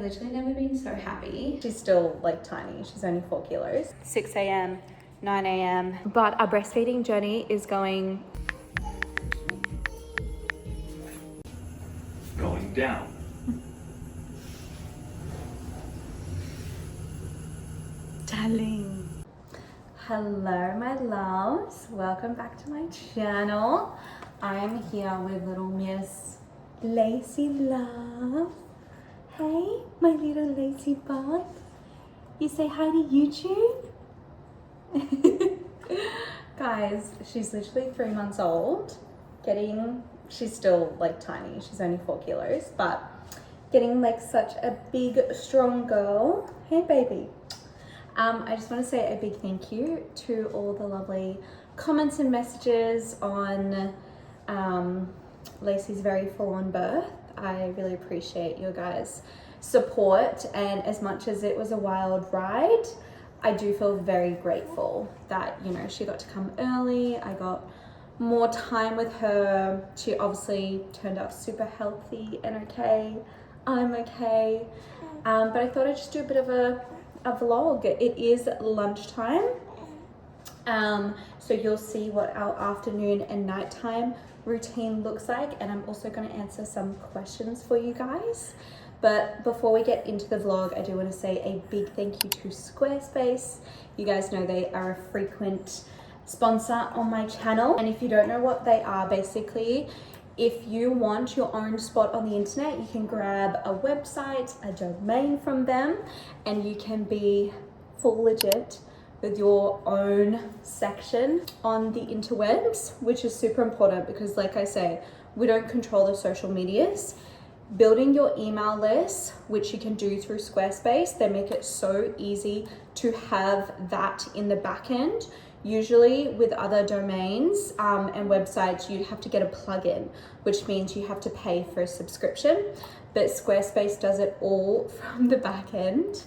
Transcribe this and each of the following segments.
literally never been so happy. She's still like tiny. She's only 4 kilos. 6 a.m, 9 a.m. But our breastfeeding journey is going down. Darling. Hello, my loves. Welcome back to my channel. I'm here with little Miss Lacey Love. Hey, my little Lacey bug. You say hi to YouTube? Guys, she's literally 3 months old. She's still like tiny. She's only 4 kilos, but getting like such a big, strong girl. Hey, baby. I just want to say a big thank you to all the lovely comments and messages on Lacey's very full-on birth. I really appreciate your guys' support, and as much as it was a wild ride, I do feel very grateful that, you know, she got to come early. I got more time with her. She obviously turned out super healthy and okay. I'm okay. But I thought I'd just do a bit of a vlog. It is lunchtime. So you'll see what our afternoon and nighttime routine looks like. And I'm also going to answer some questions for you guys. But before we get into the vlog, I do want to say a big thank you to Squarespace. You guys know they are a frequent sponsor on my channel. And if you don't know what they are, basically, if you want your own spot on the internet, you can grab a website, a domain from them, and you can be full legit with your own section on the interwebs, which is super important because, like I say, we don't control the social medias. Building your email list, which you can do through Squarespace, they make it so easy to have that in the back end. Usually with other domains and websites, you'd have to get a plugin, which means you have to pay for a subscription, but Squarespace does it all from the back end.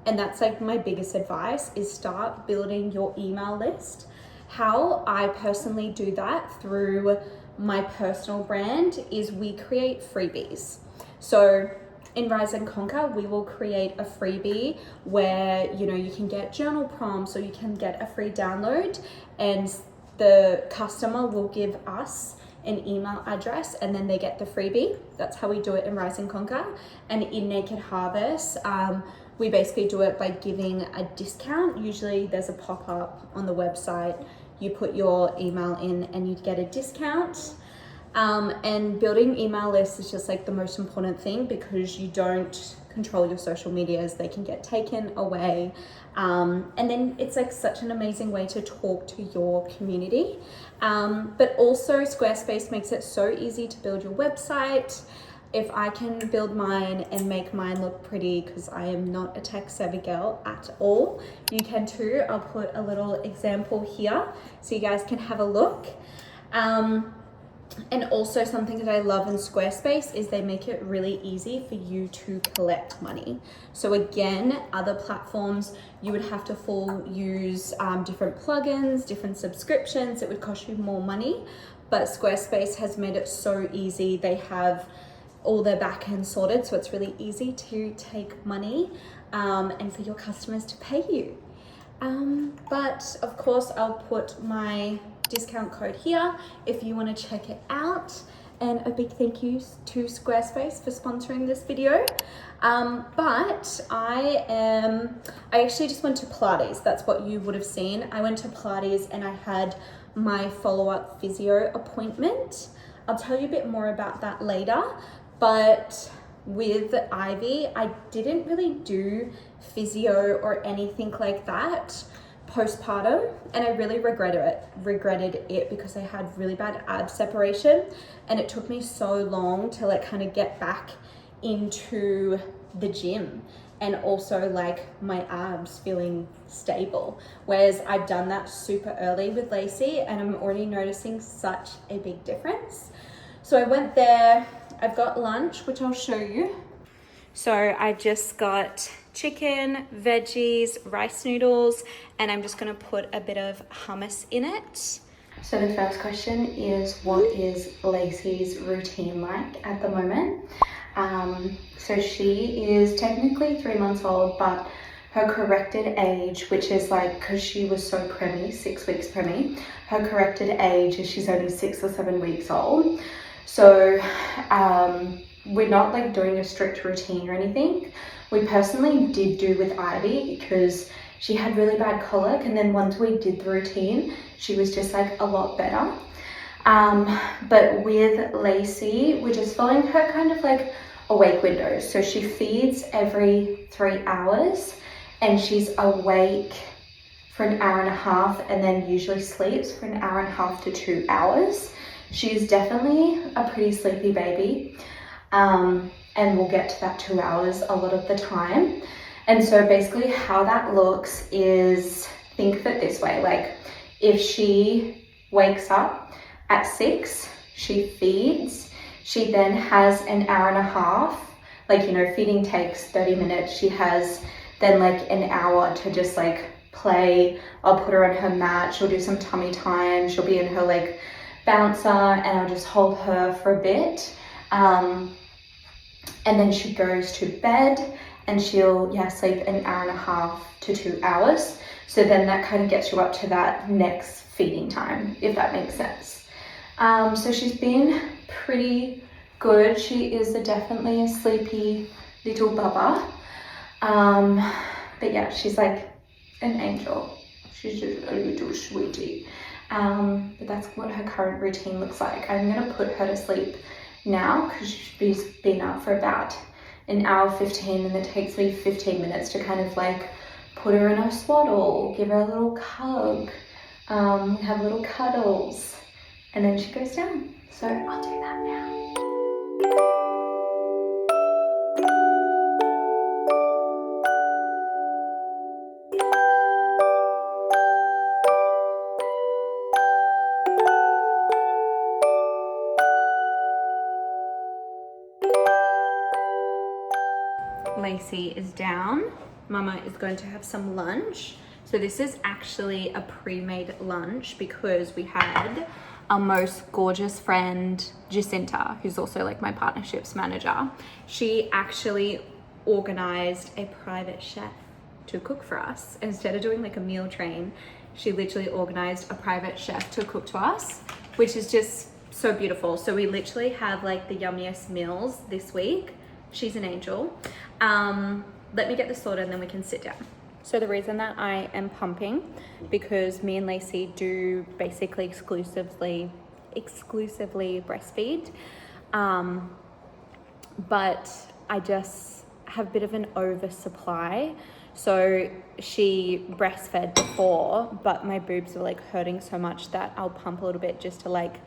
And that's like my biggest advice, is start building your email list. How I personally do that through my personal brand is we create freebies. So in Rise and Conquer, we will create a freebie where, you know, you can get journal prompts or you can get a free download, and the customer will give us an email address and then they get the freebie. That's how we do it in Rise and Conquer. And in Naked Harvest, we basically do it by giving a discount. Usually there's a pop-up on the website. You put your email in and you get a discount. And building email lists is just like the most important thing because you don't control your social medias. They can get taken away. And then it's like such an amazing way to talk to your community. But also Squarespace makes it so easy to build your website. If I can build mine and make mine look pretty, because I am not a tech savvy girl at all, you can too. I'll put a little example here so you guys can have a look. And also something that I love in Squarespace is they make it really easy for you to collect money. So again, other platforms, you would have to use different plugins, different subscriptions. It would cost you more money, but Squarespace has made it so easy. They have all their back end sorted, so it's really easy to take money and for your customers to pay you. But of course, I'll put my discount code here if you want to check it out. And a big thank you to Squarespace for sponsoring this video. But I actually just went to Pilates. That's what you would have seen. I went to Pilates and I had my follow-up physio appointment. I'll tell you a bit more about that later. But with Ivy, I didn't really do physio or anything like that postpartum, and I really regretted it because I had really bad ab separation, and it took me so long to like kind of get back into the gym and also like my abs feeling stable, whereas I've done that super early with Lacey and I'm already noticing such a big difference. So I went there. I've got lunch, which I'll show you. So I just got chicken, veggies, rice noodles, and I'm just gonna put a bit of hummus in it. So the first question is, what is Lacey's routine like at the moment? So she is technically 3 months old, but her corrected age, which is like, because she was so preemie, 6 weeks preemie, her corrected age is she's only 6 or 7 weeks old. So we're not like doing a strict routine or anything. We personally did do with Ivy because she had really bad colic, and then once we did the routine, she was just like a lot better. But with Lacey, we're just following her kind of like awake windows. So she feeds every 3 hours and she's awake for an hour and a half and then usually sleeps for an hour and a half to 2 hours. She's definitely a pretty sleepy baby. And we'll get to that 2 hours a lot of the time. And so basically how that looks is, think of it this way, like if she wakes up at 6, she feeds, she then has an hour and a half, like, you know, feeding takes 30 minutes. She has then like an hour to just like play. I'll put her on her mat, she'll do some tummy time, she'll be in her like bouncer, and I'll just hold her for a bit. And then she goes to bed and she'll sleep an hour and a half to 2 hours. So then that kind of gets you up to that next feeding time, if that makes sense. So she's been pretty good. She is definitely a sleepy little bubba. But yeah, she's like an angel. She's just a little sweetie. But that's what her current routine looks like. I'm gonna put her to sleep now because she's been up for about an hour 15, and it takes me 15 minutes to kind of like put her in her swaddle, give her a little hug, have little cuddles, and then she goes down. So I'll do that now. Lacey is down. Mama is going to have some lunch. So this is actually a pre-made lunch because we had our most gorgeous friend, Jacinta, who's also like my partnerships manager. She actually organized a private chef to cook for us. Instead of doing like a meal train, she literally organized a private chef to cook to us, which is just so beautiful. So we literally have like the yummiest meals this week. She's an angel. Let me get this sorted and then we can sit down. So the reason that I am pumping, because me and Lacey do basically exclusively breastfeed, but I just have a bit of an oversupply. So she breastfed before, but my boobs were like hurting so much that I'll pump a little bit just to like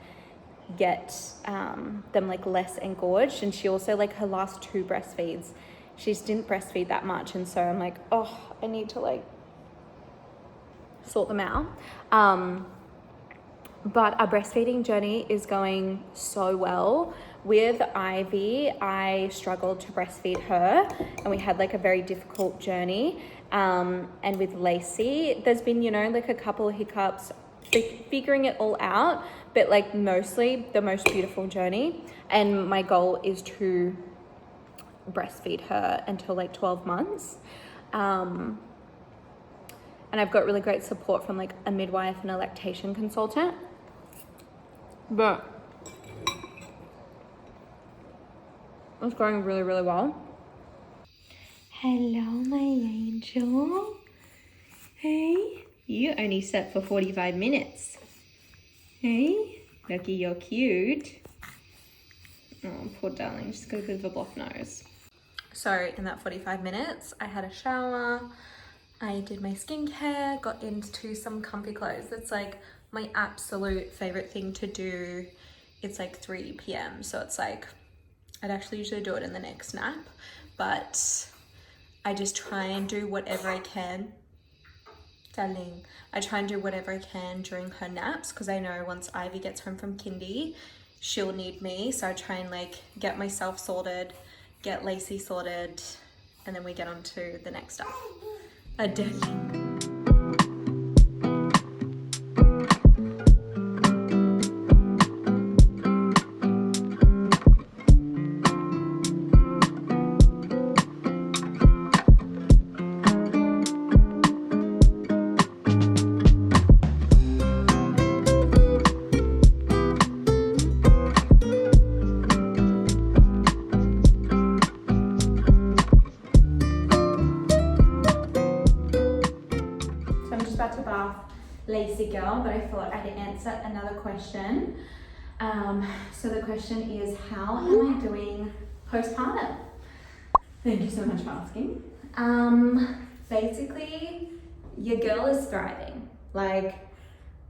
get them like less engorged. And she also, like, her last 2 breastfeeds, she just didn't breastfeed that much, and so I'm like, oh, I need to like sort them out. But our breastfeeding journey is going so well. With Ivy, I struggled to breastfeed her and we had like a very difficult journey. And with Lacey, there's been, you know, like a couple of hiccups, figuring it all out, but like mostly the most beautiful journey. And my goal is to breastfeed her until like 12 months. And I've got really great support from like a midwife and a lactation consultant. But it's going really, really well. Hello, my angel. Hey, you only slept for 45 minutes. Hey, Lucky, you're cute. Oh, poor darling, she's got a bit of a blocked nose. So in that 45 minutes, I had a shower, I did my skincare, got into some comfy clothes. That's like my absolute favorite thing to do. It's like 3 p.m. So it's like, I'd actually usually do it in the next nap, but I just try and do whatever I can. Darling, I try and do whatever I can during her naps because I know once Ivy gets home from kindy, she'll need me. So I try and like get myself sorted, get Lacey sorted, and then we get on to the next stuff. Darling. girl, but I thought I'd answer another question. So the question is, how am I doing postpartum? Thank you so much for asking. Basically, your girl is thriving. Like,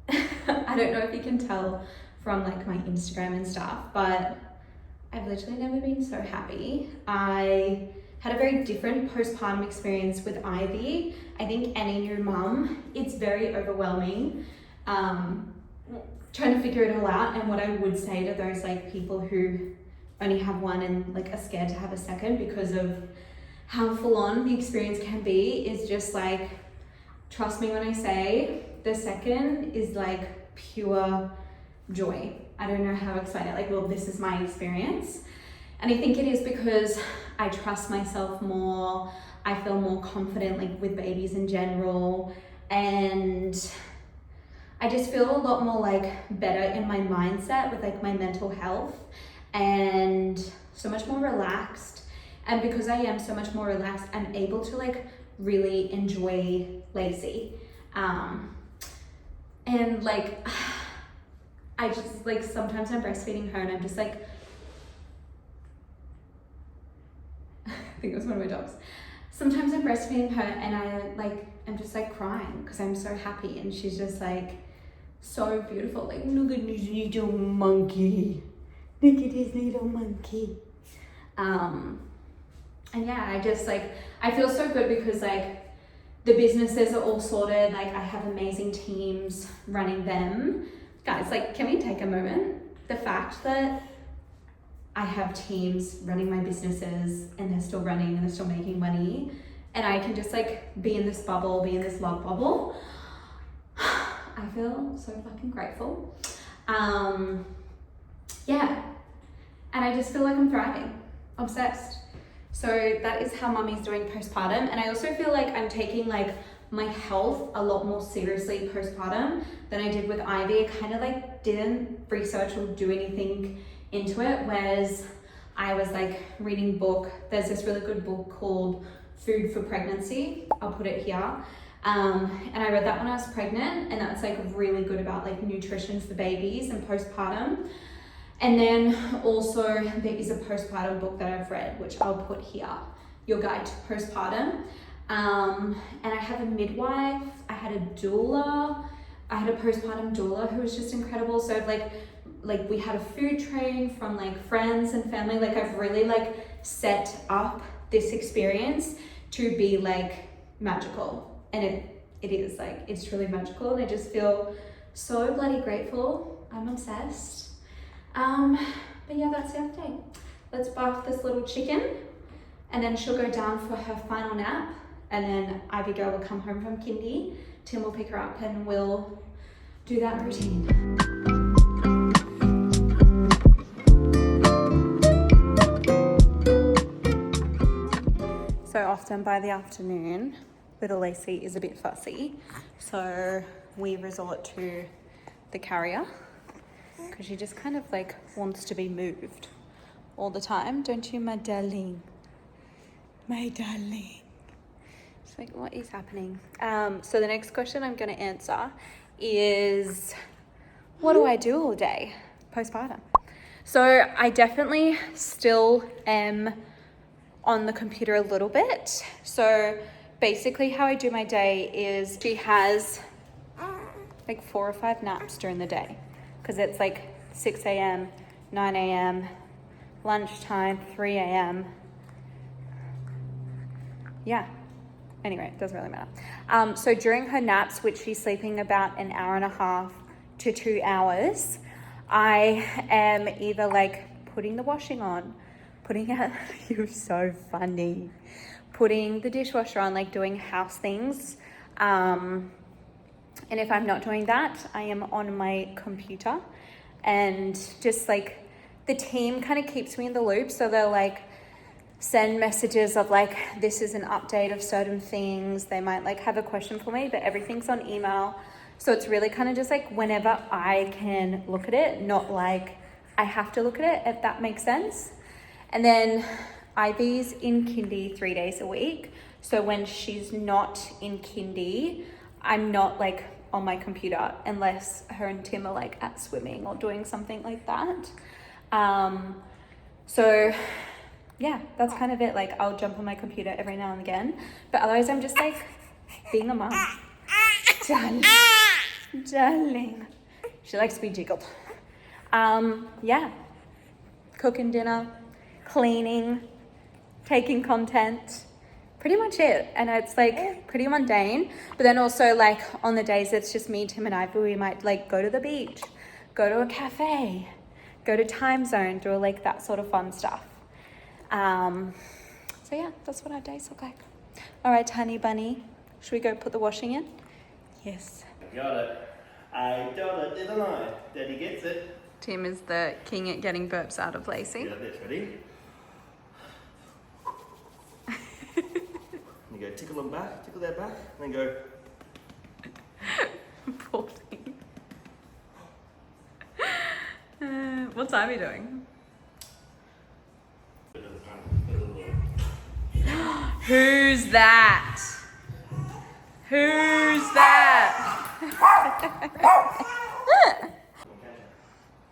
I don't know if you can tell from like my Instagram and stuff, but I've literally never been so happy. I had a very different postpartum experience with Ivy. I think any new mum, it's very overwhelming, trying to figure it all out. And what I would say to those like people who only have one and like are scared to have a second because of how full on the experience can be, is just like, trust me when I say the second is like pure joy. I don't know how to explain it. Like, well, this is my experience. And I think it is because I trust myself more. I feel more confident like with babies in general. And I just feel a lot more like better in my mindset with like my mental health, and so much more relaxed. And because I am so much more relaxed, I'm able to like really enjoy Lacey. And like, I just like, sometimes I'm breastfeeding her and I'm just like, I think it was one of my dogs. Sometimes I'm breastfeeding her and I'm just like crying because I'm so happy, and she's just like so beautiful. Like, look at this little monkey. Look at this little monkey. And yeah, I just like, I feel so good because like the businesses are all sorted. Like, I have amazing teams running them. Guys, like, can we take a moment? The fact that I have teams running my businesses and they're still running and they're still making money, and I can just like be in this bubble, be in this love bubble. I feel so fucking grateful. Yeah, and I just feel like I'm thriving, obsessed. So that is how mummy's doing postpartum. And I also feel like I'm taking like my health a lot more seriously postpartum than I did with Ivy. I kind of like didn't research or do anything into it, whereas I was like reading book. There's this really good book called Food for Pregnancy. I'll put it here. And I read that when I was pregnant, and that's like really good about like nutrition for babies and postpartum. And then also there is a postpartum book that I've read, which I'll put here, Your Guide to Postpartum. And I have a midwife, I had a doula, I had a postpartum doula who was just incredible. So like we had a food train from like friends and family. Like, I've really like set up this experience to be like magical, and it is like, it's truly magical, and I just feel so bloody grateful. I'm obsessed. But yeah, that's the update. Let's bath this little chicken, and then she'll go down for her final nap, and then Ivy girl will come home from kindy. Tim will pick her up and we'll do that routine. So often by the afternoon, little Lacey is a bit fussy, so we resort to the carrier because she just kind of like wants to be moved all the time, don't you, my darling? My darling. It's like, what is happening? So the next question I'm going to answer is, what do I do all day postpartum? So I definitely still am on the computer a little bit. So basically how I do my day is, she has like 4 or 5 naps during the day, because it's like 6 a.m., 9 a.m., lunchtime, 3 a.m. Yeah, anyway, it doesn't really matter. So during her naps, which she's sleeping about an hour and a half to 2 hours, I am either like putting the washing on, putting out, you're so funny, putting the dishwasher on, like doing house things. And if I'm not doing that, I am on my computer, and just like the team kind of keeps me in the loop. So they'll like send messages of like, this is an update of certain things. They might like have a question for me, but everything's on email. So it's really kind of just like whenever I can look at it, not like I have to look at it, if that makes sense. And then Ivy's in kindy 3 days a week. So when she's not in kindy, I'm not like on my computer unless her and Tim are like at swimming or doing something like that. So yeah, that's kind of it. Like I'll jump on my computer every now and again, but otherwise I'm just like being a mom. Darling. She likes to be jiggled. Yeah, cooking dinner, cleaning, taking content, pretty much it. And it's like pretty mundane, but then also like on the days it's just me, Tim and I, we might like go to the beach, go to a cafe, go to Time Zone, do like that sort of fun stuff. So yeah, that's what our days look like. All right, honey bunny, should we go put the washing in? Yes. Got it. I got it, didn't I? Daddy gets it. Tim is the king at getting burps out of Lacey. Yeah, that's ready. You go tickle them back, tickle their back, and then go. Poor thing. What time are you doing? Who's that? Who's that?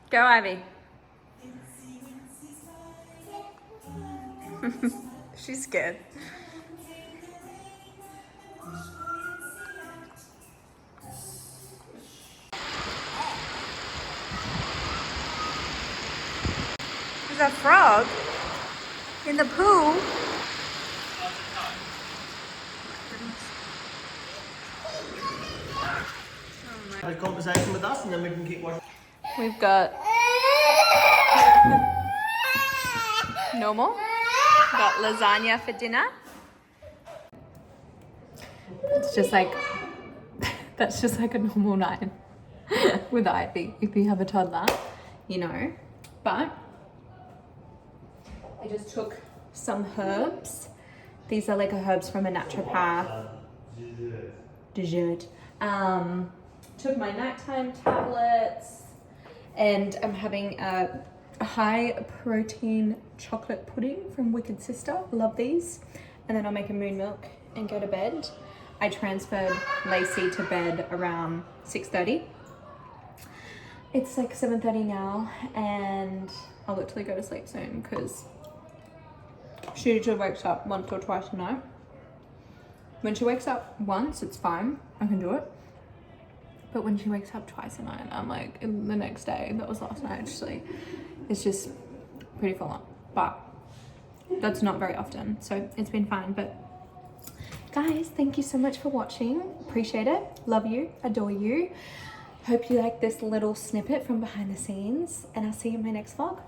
Go, Ivy. She's scared. There's a frog in the pool. Have a conversation with us and then we can keep watching. We've got normal. Got lasagna for dinner. It's just like, that's just like a normal night with Ivy if you have a toddler, you know. But I just took some herbs. These are like herbs from a naturopath. Dessert. Took my nighttime tablets, and I'm having a high protein chocolate pudding from Wicked Sister. Love these. And then I'll make a moon milk and go to bed. I transferred Lacey to bed around 6:30. It's like 7:30 now, and I'll literally go to sleep soon because she usually wakes up once or twice a night. When she wakes up once, it's fine. I can do it. But when she wakes up twice a night, I'm like, in the next day, that was last night actually, it's just pretty full on. But that's not very often, so it's been fine. But guys, thank you so much for watching. Appreciate it. Love you. Adore you. Hope you like this little snippet from behind the scenes, and I'll see you in my next vlog.